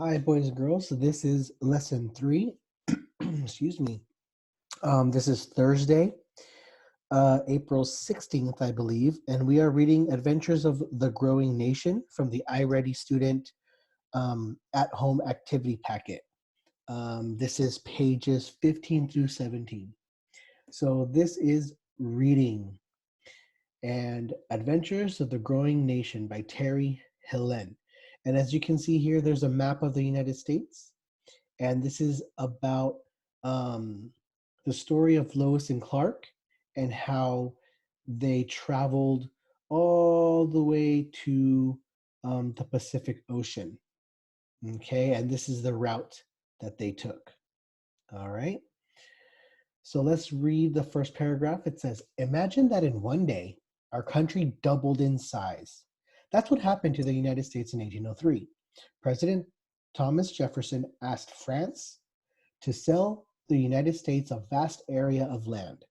Hi, boys and girls. So this is lesson 3. Excuse me. This is Thursday, April 16th, I believe, and we are reading Adventures of the Growing Nation from the Iready student at-home activity packet. This is pages 15 through 17. So this is reading and Adventures of the Growing Nation by Terry Hillen. And as you can see here, there's a map of the United States. And this is about the story of Lois and Clark and how they traveled all the way to the Pacific Ocean. Okay, and this is the route that they took. All right. So let's read the first paragraph. It says, imagine that in one day, our country doubled in size. That's what happened to the United States in 1803. President Thomas Jefferson asked France to sell the United States a vast area of land.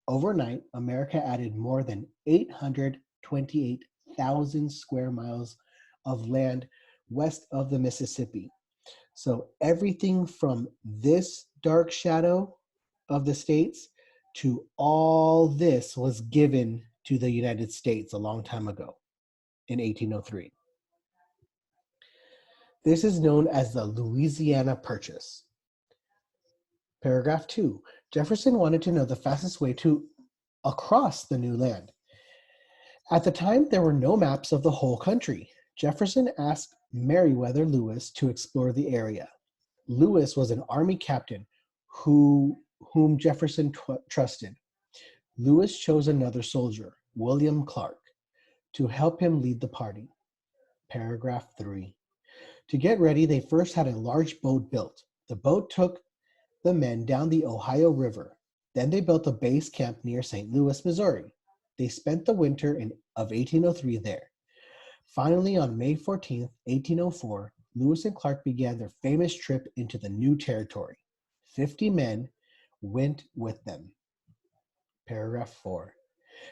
Overnight, America added more than 828,000 square miles of land west of the Mississippi. So everything from this dark shadow of the states to all this was given to the United States a long time ago in 1803. This is known as the Louisiana Purchase. Paragraph 2. Jefferson wanted to know the fastest way across the new land. At the time, there were no maps of the whole country. Jefferson asked Meriwether Lewis to explore the area. Lewis was an army captain whom Jefferson trusted. Lewis chose another soldier, William Clark, to help him lead the party. Paragraph 3. To get ready, they first had a large boat built. The boat took the men down the Ohio River. Then they built a base camp near St. Louis, Missouri. They spent the winter of 1803 there. Finally, on May 14th, 1804, Lewis and Clark began their famous trip into the new territory. 50 men went with them. Paragraph 4.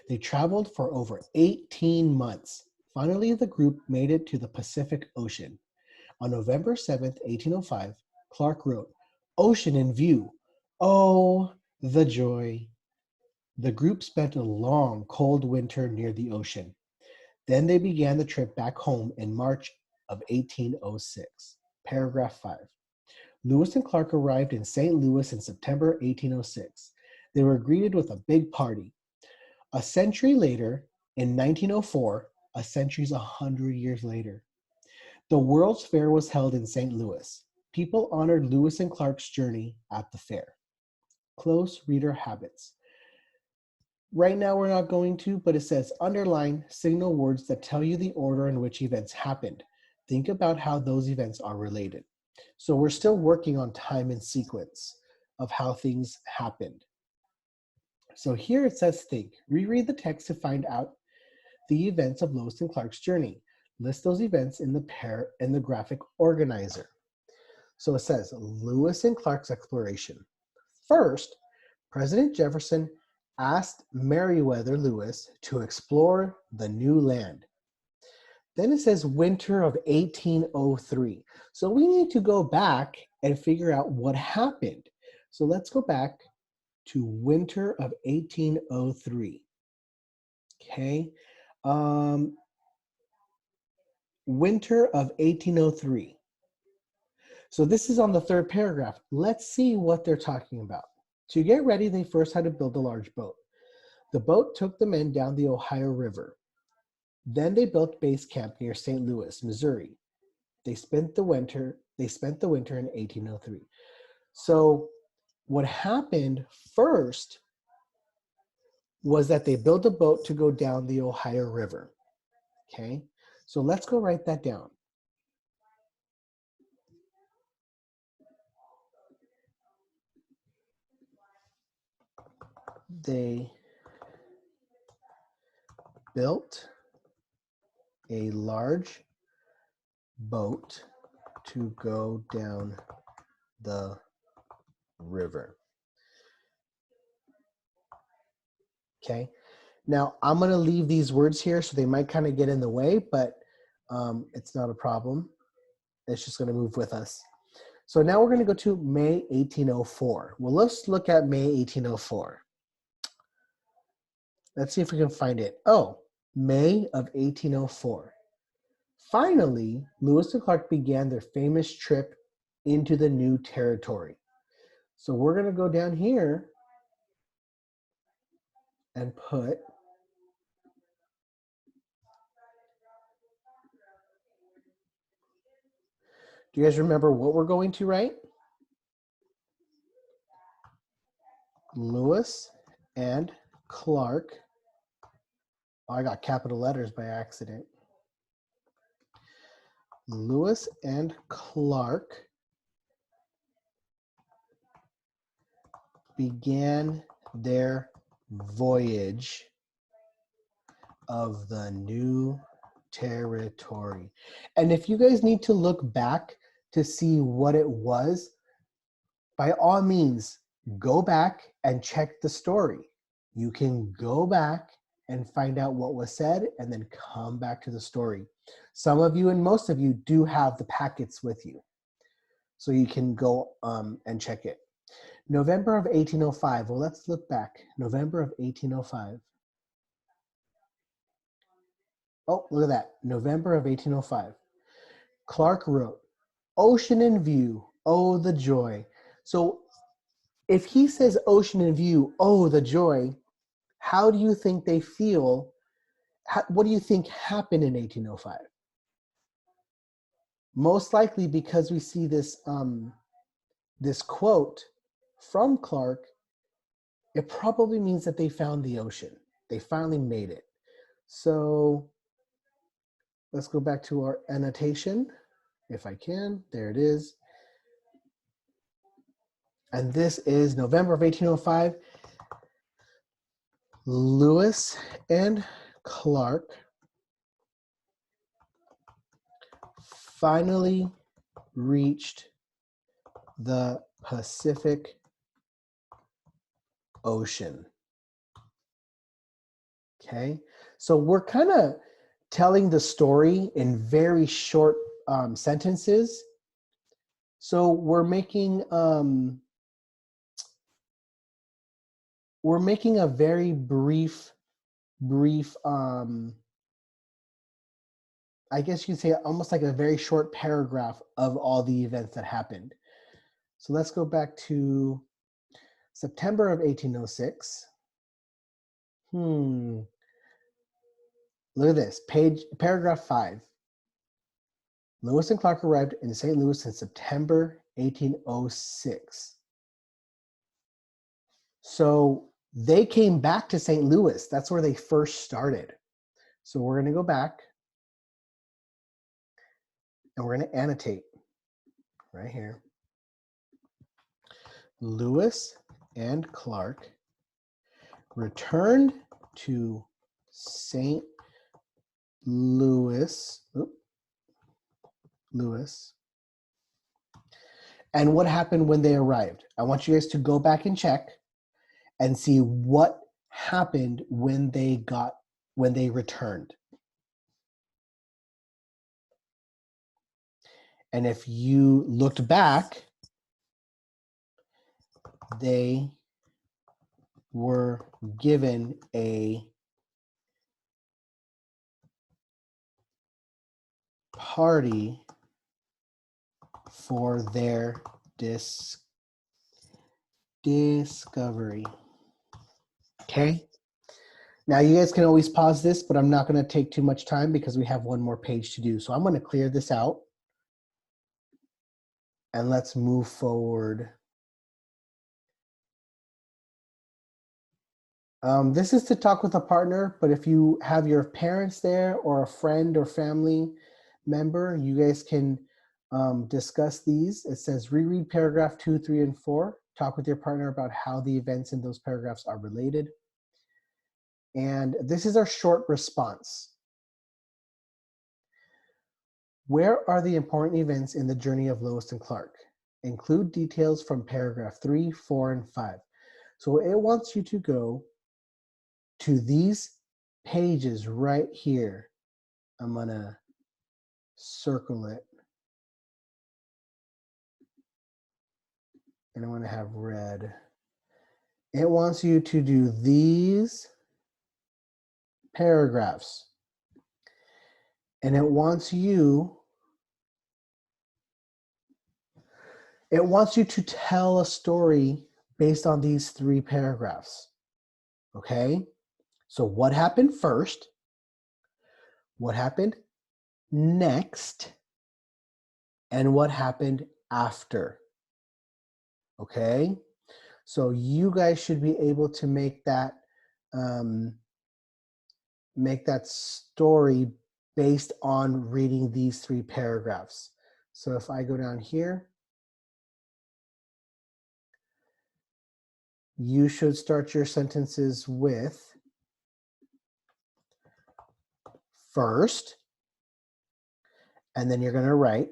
They traveled for over 18 months. Finally, the group made it to the Pacific Ocean. On November 7th, 1805, Clark wrote, "Ocean in view. Oh, the joy." The group spent a long, cold winter near the ocean. Then they began the trip back home in March of 1806. Paragraph 5. Lewis and Clark arrived in St. Louis in September 1806. They were greeted with a big party. A century later, in 1904, a century's 100 years later, the World's Fair was held in St. Louis. People honored Lewis and Clark's journey at the fair. Close reader habits. Right now we're not going to, but it says underline signal words that tell you the order in which events happened. Think about how those events are related. So we're still working on time and sequence of how things happened. So here it says think. Reread the text to find out the events of Lewis and Clark's journey. List those events in the graphic organizer. So it says Lewis and Clark's exploration. First, President Jefferson asked Meriwether Lewis to explore the new land. Then it says winter of 1803. So we need to go back and figure out what happened. So let's go back to winter of 1803. Okay. Winter of 1803. So this is on the third paragraph. Let's see what they're talking about. To get ready, they first had to build a large boat. The boat took the men down the Ohio River. Then they built base camp near St. Louis, Missouri. They spent the winter in 1803. So what happened first was that they built a boat to go down the Ohio River. Okay, so let's go write that down. They built a large boat to go down the river. Okay, now I'm going to leave these words here so they might kind of get in the way, but it's not a problem. It's just going to move with us. So now we're going to go to May 1804. Well, let's look at May 1804. Let's see if we can find it. Oh, May of 1804. Finally, Lewis and Clark began their famous trip into the new territory. So we're going to go down here and put do you guys remember what we're going to write? Lewis and Clark. Oh, I got capital letters by accident. Lewis and Clark began their voyage of the new territory. And if you guys need to look back to see what it was, by all means, go back and check the story. You can go back and find out what was said and then come back to the story. Some of you and most of you do have the packets with you, so you can go and check it. November of 1805. Well, let's look back. November of 1805. Oh, look at that. November of 1805. Clark wrote, "Ocean in view, oh the joy." So if he says ocean in view, oh the joy, how do you think they feel? What do you think happened in 1805? Most likely because we see this, this quote from Clark, it probably means that they found the ocean. They finally made it. So let's go back to our annotation, if I can. There it is. And this is November of 1805. Lewis and Clark finally reached the Pacific Ocean. Okay, so we're kind of telling the story in very short sentences. So we're making a very brief, I guess you'd say almost like a very short paragraph of all the events that happened. So let's go back to September of 1806. Look at this, paragraph 5. Lewis and Clark arrived in St. Louis in September 1806. So they came back to St. Louis. That's where they first started. So we're going to go back and we're going to annotate right here. Lewis and Clark returned to St. Louis. And what happened when they arrived? I want you guys to go back and check and see what happened when they returned. And if you looked back, they were given a party for their discovery. Okay. Now you guys can always pause this, but I'm not going to take too much time because we have one more page to do. So I'm going to clear this out and let's move forward. This is to talk with a partner, but if you have your parents there or a friend or family member, you guys can discuss these. It says reread paragraph 2, 3, and 4. Talk with your partner about how the events in those paragraphs are related. And this is our short response. Where are the important events in the journey of Lewis and Clark? Include details from paragraph 3, 4, and 5. So it wants you to go to these pages right here. I'm gonna circle it. and I'm going to have red. It wants you to do these paragraphs. And it wants you to tell a story based on these 3 paragraphs. Okay? So what happened first? What happened next? And what happened after? Okay? So you guys should be able to make that story based on reading these 3 paragraphs. So if I go down here, you should start your sentences with first, and then you're going to write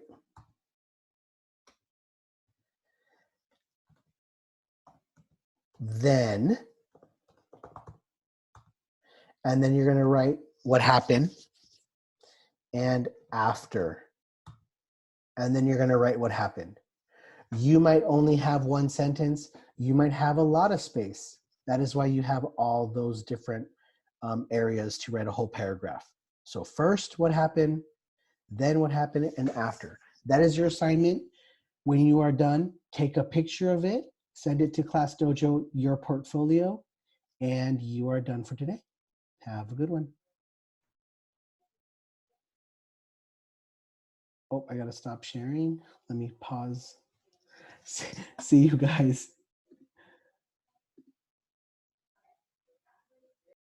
then, and then you're going to write what happened, and after, and then you're going to write what happened. You might only have 1 sentence. You might have a lot of space. That is why you have all those different areas to write a whole paragraph. So first, what happened, then what happened, and after. That is your assignment. When you are done, take a picture of it, send it to Classdojo, your portfolio, and you are done for today. Have a good one. Oh, I gotta stop sharing. Let me pause. See you guys.